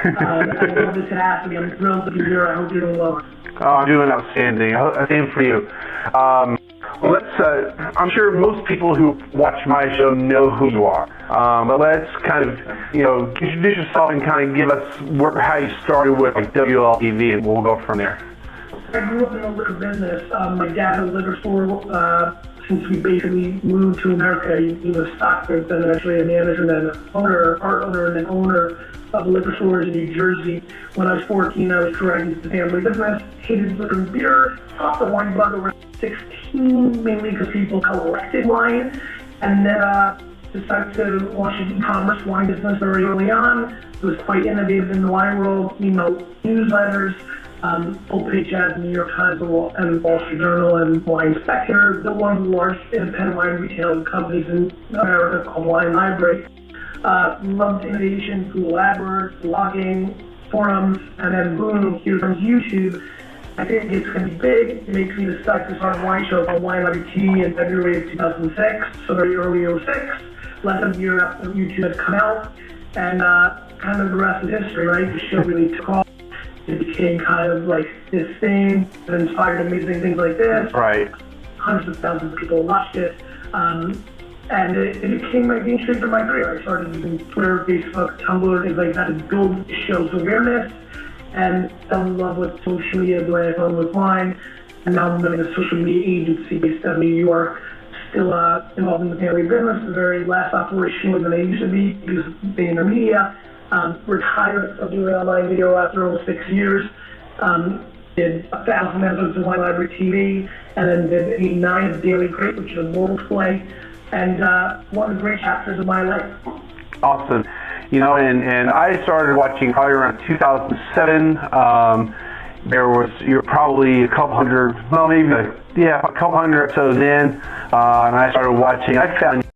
I love this tenacity. I'm thrilled to be here. I hope you're doing well. Oh, I'm doing outstanding. Same for you. I'm sure most people who watch my show know who you are. But let's kind of, introduce yourself and kind of give us how you started with like WLTV, and we'll go from there. I grew up in the liquor business. My dad had a liquor store since we basically moved to America. He was a stockbroker, then eventually a manager, then an owner, part owner, and then owner of liquor stores in New Jersey. When I was 14, I was trying the family business, hated liquor and beer, taught the wine bug around 16, mainly because people collected wine, and then decided to launch an e-commerce wine business very early on. It was quite innovative in the wine world, newsletters, full-page ads in the New York Times and Wall Street Journal and Wine Spectator, the one of the largest independent wine retail companies in America called WineLibrary. Loved innovation through LabWorks, blogging, forums, and then boom, here comes YouTube. I think it's going to be big. It makes me decide to start a wine show called WineLibrary TV in February of 2006, so very early 06, less than a year after YouTube had come out, and kind of the rest is history, right? The show really took off. It became kind of like this thing that inspired amazing things like this. Right. Hundreds of thousands of people watched it. And it became like the interest of my career. I started using Twitter, Facebook, Tumblr, things like that to build the show's awareness, and fell in love with social media the way I fell in love with wine. And now I'm running a social media agency based out of New York, still involved in the family business. The very last operation was than I used to be because of VaynerMedia. Retired from doing online video after almost 6 years. Did 1,000 episodes of WineLibrary TV, and then did 89 of Daily Crate, which is a mobile display, and one of the great chapters of my life. Awesome. And I started watching probably around 2007. You're probably a couple hundred episodes in, and I started watching. I found